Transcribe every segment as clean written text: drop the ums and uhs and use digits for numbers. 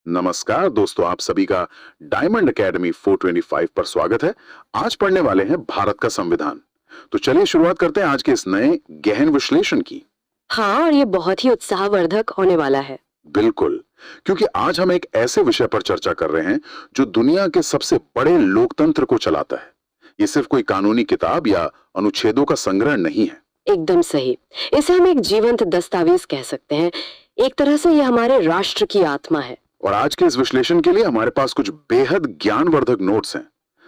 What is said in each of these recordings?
नमस्कार दोस्तों, आप सभी का डायमंड एकेडमी 425 पर स्वागत है। आज पढ़ने वाले हैं भारत का संविधान। तो चलिए शुरुआत करते हैं आज के इस नए गहन विश्लेषण की। हाँ, और ये बहुत ही उत्साहवर्धक होने वाला है। बिल्कुल, क्योंकि आज हम एक ऐसे विषय पर चर्चा कर रहे हैं जो दुनिया के सबसे बड़े लोकतंत्र को चलाता है। ये सिर्फ कोई कानूनी किताब या अनुच्छेदों का संग्रह नहीं है। एकदम सही। इसे हम एक जीवंत दस्तावेज कह सकते हैं। एक तरह से ये हमारे राष्ट्र की आत्मा है। और आज के इस विश्लेषण के लिए हमारे पास कुछ बेहद ज्ञानवर्धक नोट्स हैं।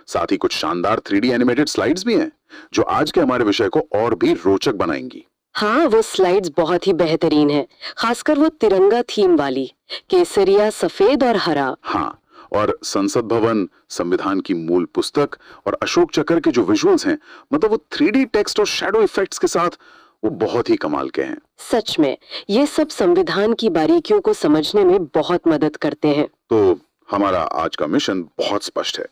साथ ही कुछ शानदार 3D एनिमेटेड स्लाइड्स भी हैं, जो आज के हमारे विषय को और भी रोचक बनाएंगी। हाँ, वो स्लाइड्स बहुत ही बेहतरीन है, खासकर वो तिरंगा थीम वाली, केसरिया, सफेद और हरा। हाँ, और संसद भवन, संविधान की मूल पुस्तक और अशोक चक्र के जो विजुअल्स हैं, मतलब वो 3D टेक्स्ट और शैडो इफेक्ट्स के साथ, वो बहुत ही कमाल के हैं। सच में ये सब संविधान की बारीकियों को समझने में बहुत मदद करते हैं। तो हमारा आज का मिशन बहुत स्पष्ट है।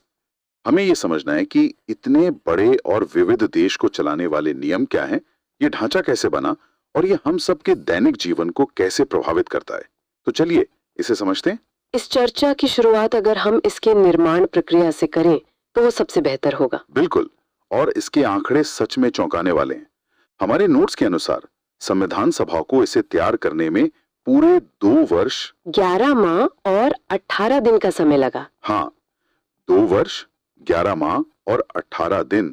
हमें ये समझना है कि इतने बड़े और विविध देश को चलाने वाले नियम क्या हैं, ये ढांचा कैसे बना और ये हम सब के दैनिक जीवन को कैसे प्रभावित करता है। तो चलिए इसे समझते हैं। इस चर्चा की शुरुआत अगर हम इसके निर्माण प्रक्रिया से करें तो वो सबसे बेहतर होगा। बिल्कुल, और इसके आंकड़े सच में चौंकाने वाले हैं। हमारे नोट्स के अनुसार संविधान सभा को इसे तैयार करने में पूरे 2 वर्ष 11 माह और 18 दिन का समय लगा। हाँ, 2 वर्ष 11 माह और 18 दिन,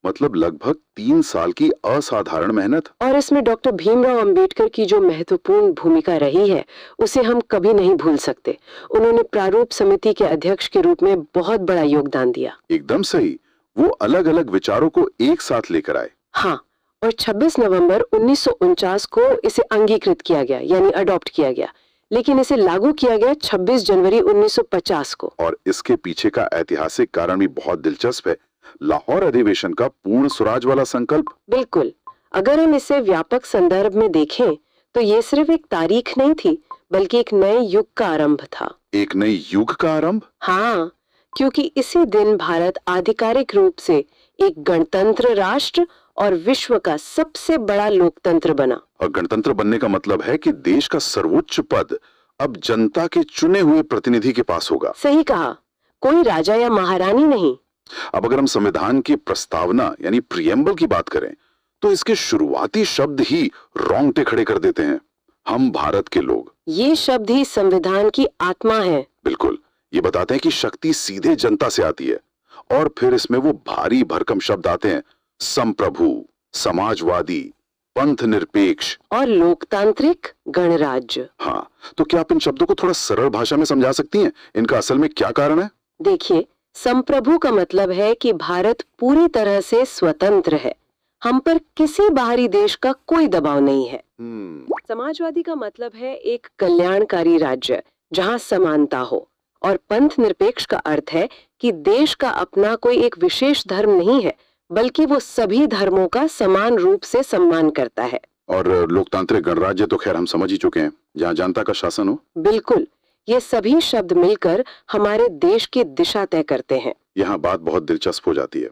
मतलब लगभग 3 साल की असाधारण मेहनत। और इसमें डॉक्टर भीमराव अंबेडकर की जो महत्वपूर्ण भूमिका रही है उसे हम कभी नहीं भूल सकते। उन्होंने प्रारूप समिति के अध्यक्ष के रूप में बहुत बड़ा योगदान दिया। एकदम सही, वो अलग अलग विचारों को एक साथ लेकर आए। हाँ, और 26 नवंबर 1949 को इसे अंगीकृत किया गया, यानी अडॉप्ट किया गया, लेकिन इसे लागू किया गया 26 जनवरी 1950 को। और इसके पीछे का ऐतिहासिक कारण भी बहुत दिलचस्प है। लाहौर अधिवेशन का पूर्ण स्वराज वाला संकल्प। बिल्कुल, अगर हम इसे व्यापक संदर्भ में देखें तो ये सिर्फ एक तारीख नहीं थी, बल्कि एक नए युग का आरंभ था। एक नए युग का आरंभ? हाँ, क्योंकि इसी दिन भारत आधिकारिक रूप से एक गणतंत्र राष्ट्र और विश्व का सबसे बड़ा लोकतंत्र बना। और गणतंत्र बनने का मतलब है कि देश का सर्वोच्च पद अब जनता के चुने हुए प्रतिनिधि के पास होगा। सही कहा, कोई राजा या महारानी नहीं। अब अगर हम संविधान की प्रस्तावना यानी प्रियम्बल की बात करें तो इसके शुरुआती शब्द ही रोंगटे खड़े कर देते हैं। हम भारत के लोग। ये शब्द ही संविधान की आत्मा है। बिल्कुल, ये बताते हैं कि शक्ति सीधे जनता से आती है। और फिर इसमें वो भारी भरकम शब्द आते हैं, संप्रभु, समाजवादी, पंथ निरपेक्ष और लोकतांत्रिक गणराज्य। हाँ, तो क्या आप इन शब्दों को थोड़ा सरल भाषा में समझा सकती हैं? इनका असल में क्या कारण है? देखिए, संप्रभु का मतलब है कि भारत पूरी तरह से स्वतंत्र है। हम पर किसी बाहरी देश का कोई दबाव नहीं है। समाजवादी का मतलब है एक कल्याणकारी राज्य जहां समानता हो। और पंथ निरपेक्ष का अर्थ है कि देश का अपना कोई एक विशेष धर्म नहीं है, बल्कि वो सभी धर्मों का समान रूप से सम्मान करता है। और लोकतांत्रिक गणराज्य तो खैर हम समझ ही चुके हैं, जहाँ जनता का शासन हो। बिल्कुल, ये सभी शब्द मिलकर हमारे देश की दिशा तय करते हैं। यहाँ बात बहुत दिलचस्प हो जाती है।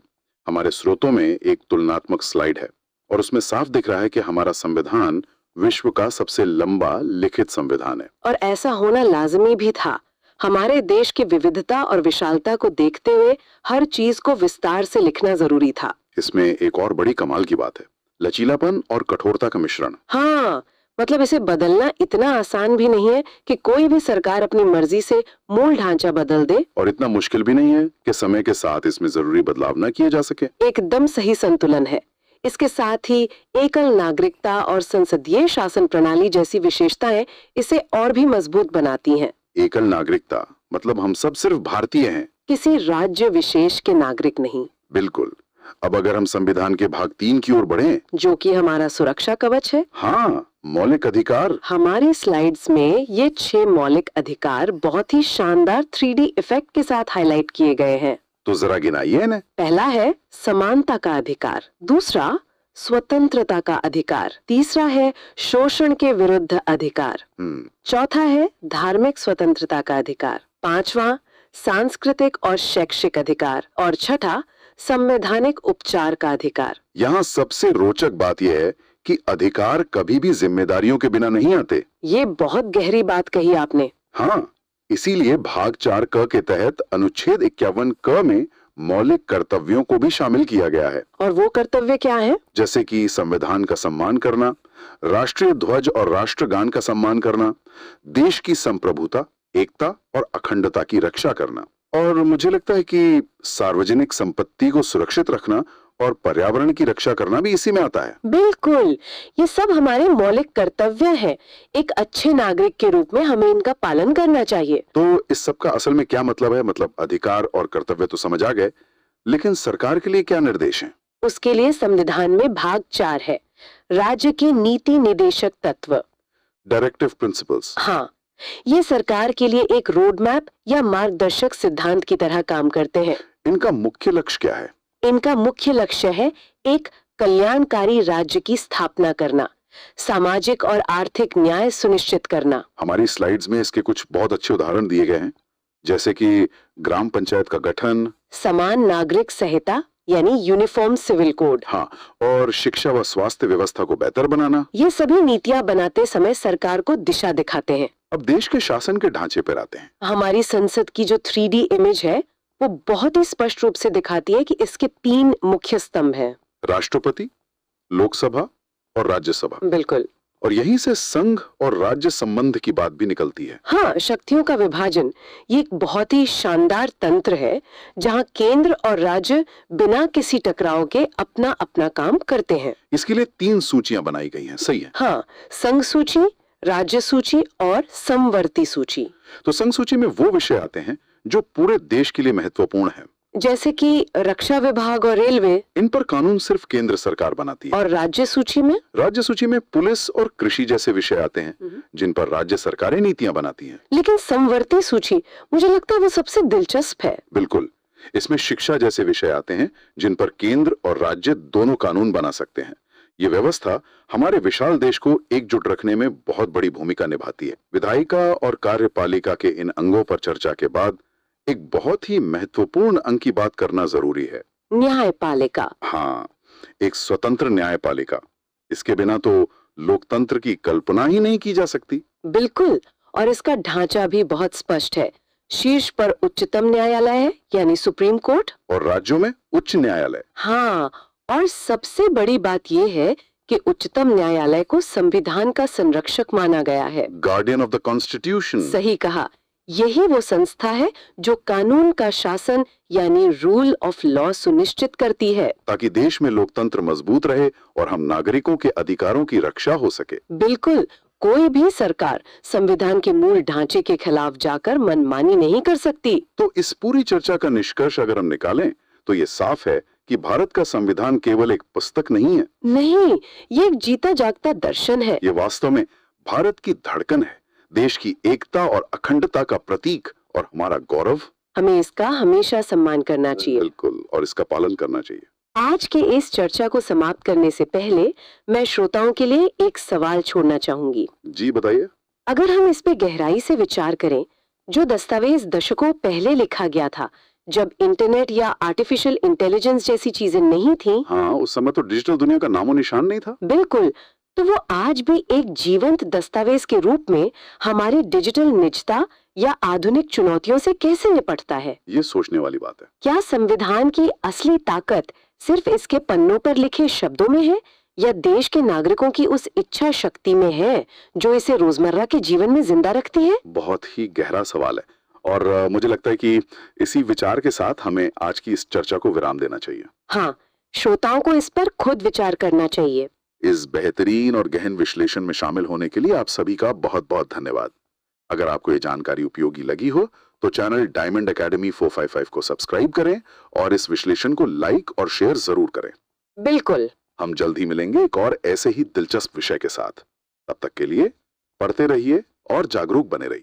हमारे स्रोतों में एक तुलनात्मक स्लाइड है और उसमें साफ दिख रहा है कि हमारा संविधान विश्व का सबसे लंबा लिखित संविधान है। और ऐसा होना लाजमी भी था। हमारे देश की विविधता और विशालता को देखते हुए हर चीज को विस्तार से लिखना जरूरी था। इसमें एक और बड़ी कमाल की बात है, लचीलापन और कठोरता का मिश्रण। हाँ, मतलब इसे बदलना इतना आसान भी नहीं है कि कोई भी सरकार अपनी मर्जी से मूल ढांचा बदल दे, और इतना मुश्किल भी नहीं है कि समय के साथ इसमें जरूरी बदलाव न किए जा सके। एकदम सही संतुलन है। इसके साथ ही एकल नागरिकता और संसदीय शासन प्रणाली जैसी विशेषताएं इसे और भी मजबूत बनाती हैं। एकल नागरिकता मतलब हम सब सिर्फ भारतीय हैं, किसी राज्य विशेष के नागरिक नहीं। बिल्कुल। अब अगर हम संविधान के भाग 3 की ओर बढ़ें, जो कि हमारा सुरक्षा कवच है। हाँ, मौलिक अधिकार। हमारी स्लाइड्स में ये 6 मौलिक अधिकार बहुत ही शानदार 3D इफेक्ट के साथ हाईलाइट किए गए हैं। तो जरा गिनाइए इन्हें। पहला है समानता का अधिकार, दूसरा स्वतंत्रता का अधिकार, तीसरा है शोषण के विरुद्ध अधिकार, चौथा है धार्मिक स्वतंत्रता का अधिकार, पांचवा सांस्कृतिक और शैक्षिक अधिकार, और छठा संवैधानिक उपचार का अधिकार। यहाँ सबसे रोचक बात यह है कि अधिकार कभी भी जिम्मेदारियों के बिना नहीं आते। ये बहुत गहरी बात कही आपने। हाँ, इसीलिए भाग 4 क के तहत अनुच्छेद 51 क में मौलिक कर्तव्यों को भी शामिल किया गया है। और वो कर्तव्य क्या है? जैसे कि संविधान का सम्मान करना, राष्ट्रीय ध्वज और राष्ट्रगान का सम्मान करना, देश की संप्रभुता, एकता और अखंडता की रक्षा करना, और मुझे लगता है कि सार्वजनिक संपत्ति को सुरक्षित रखना और पर्यावरण की रक्षा करना भी इसी में आता है। बिल्कुल, ये सब हमारे मौलिक कर्तव्य हैं। एक अच्छे नागरिक के रूप में हमें इनका पालन करना चाहिए। तो इस सब का असल में क्या मतलब है? मतलब अधिकार और कर्तव्य तो समझ आ गए, लेकिन सरकार के लिए क्या निर्देश हैं? उसके लिए संविधान में भाग 4 है, राज्य के नीति निदेशक तत्व। Directive principles. हाँ, ये सरकार के लिए एक रोड मैप या मार्गदर्शक सिद्धांत की तरह काम करते हैं। इनका मुख्य लक्ष्य क्या है? इनका मुख्य लक्ष्य है एक कल्याणकारी राज्य की स्थापना करना, सामाजिक और आर्थिक न्याय सुनिश्चित करना। हमारी स्लाइड्स में इसके कुछ बहुत अच्छे उदाहरण दिए गए हैं, जैसे कि ग्राम पंचायत का गठन, समान नागरिक संहिता यानी यूनिफॉर्म सिविल कोड। हाँ, और शिक्षा व स्वास्थ्य व्यवस्था को बेहतर बनाना। ये सभी नीतियां बनाते समय सरकार को दिशा दिखाते हैं। अब देश के शासन के ढांचे पर आते हैं। हमारी संसद की जो 3D इमेज है वो बहुत ही स्पष्ट रूप से दिखाती है कि इसके 3 मुख्य स्तंभ हैं। राष्ट्रपति, लोकसभा और राज्यसभा। बिल्कुल। और यहीं से संघ और राज्य संबंध की बात भी निकलती है। हाँ, शक्तियों का विभाजन ये एक बहुत ही शानदार तंत्र है जहाँ केंद्र और राज्य बिना किसी टकराव के अपना अपना काम करते हैं। इसके लिए 3 सूचियां बनाई गई हैं, सही है? हाँ, संघ सूची, राज्य सूची और समवर्ती सूची। तो संघ सूची में वो विषय आते हैं जो पूरे देश के लिए महत्वपूर्ण है, जैसे कि रक्षा विभाग और रेलवे। इन पर कानून सिर्फ केंद्र सरकार बनाती है। और राज्य सूची में पुलिस और कृषि जैसे विषय आते हैं जिन पर राज्य सरकारें नीतियां बनाती हैं। लेकिन समवर्ती सूची मुझे लगता है वो सबसे दिलचस्प है। बिल्कुल, इसमें शिक्षा जैसे विषय आते हैं जिन पर केंद्र और राज्य दोनों कानून बना सकते हैं। ये व्यवस्था हमारे विशाल देश को एकजुट रखने में बहुत बड़ी भूमिका निभाती है। विधायिका और कार्यपालिका के इन अंगों पर चर्चा के बाद एक बहुत ही महत्वपूर्ण अंग की बात करना जरूरी है, न्यायपालिका। हाँ, एक स्वतंत्र न्यायपालिका। इसके बिना तो लोकतंत्र की कल्पना ही नहीं की जा सकती। बिल्कुल, और इसका ढांचा भी बहुत स्पष्ट है। शीर्ष पर उच्चतम न्यायालय है यानी सुप्रीम कोर्ट, और राज्यों में उच्च न्यायालय। हाँ, और सबसे बड़ी बात यह है कि उच्चतम न्यायालय को संविधान का संरक्षक माना गया है। Guardian of the constitution. सही कहा, यही वो संस्था है जो कानून का शासन यानी रूल ऑफ लॉ सुनिश्चित करती है, ताकि देश में लोकतंत्र मजबूत रहे और हम नागरिकों के अधिकारों की रक्षा हो सके। बिल्कुल, कोई भी सरकार संविधान के मूल ढांचे के खिलाफ जाकर मनमानी नहीं कर सकती। तो इस पूरी चर्चा का निष्कर्ष अगर हम निकालें तो ये साफ है कि भारत का संविधान केवल एक पुस्तक नहीं है। नहीं, ये एक जीता जागता दर्शन है। ये वास्तव में भारत की धड़कन है, देश की एकता और अखंडता का प्रतीक और हमारा गौरव। हमें इसका हमेशा सम्मान करना चाहिए। बिल्कुल, और इसका पालन करना चाहिए। आज के इस चर्चा को समाप्त करने से पहले मैं श्रोताओं के लिए एक सवाल छोड़ना चाहूंगी। जी बताइए। अगर हम इस पे गहराई से विचार करें, जो दस्तावेज दशकों पहले लिखा गया था, जब इंटरनेट या आर्टिफिशियल इंटेलिजेंस जैसी चीजें नहीं थी, हाँ, उस समय तो डिजिटल दुनिया का नामो निशान नहीं था। बिल्कुल, तो वो आज भी एक जीवंत दस्तावेज के रूप में हमारी डिजिटल निजता या आधुनिक चुनौतियों से कैसे निपटता है? ये सोचने वाली बात है। क्या संविधान की असली ताकत सिर्फ इसके पन्नों पर लिखे शब्दों में है या देश के नागरिकों की उस इच्छा शक्ति में है जो इसे रोजमर्रा के जीवन में जिंदा रखती है? बहुत ही गहरा सवाल है, और मुझे लगता है कि इसी विचार के साथ हमें आज की इस चर्चा को विराम देना चाहिए। हाँ, श्रोताओं को इस पर खुद विचार करना चाहिए। इस बेहतरीन और गहन विश्लेषण में शामिल होने के लिए आप सभी का बहुत बहुत धन्यवाद। अगर आपको ये जानकारी उपयोगी लगी हो तो चैनल डायमंड एकेडमी 455 को सब्सक्राइब करें और इस विश्लेषण को लाइक और शेयर जरूर करें। बिल्कुल, हम जल्द ही मिलेंगे एक और ऐसे ही दिलचस्प विषय के साथ। तब तक के लिए पढ़ते रहिए और जागरूक बने रहिए।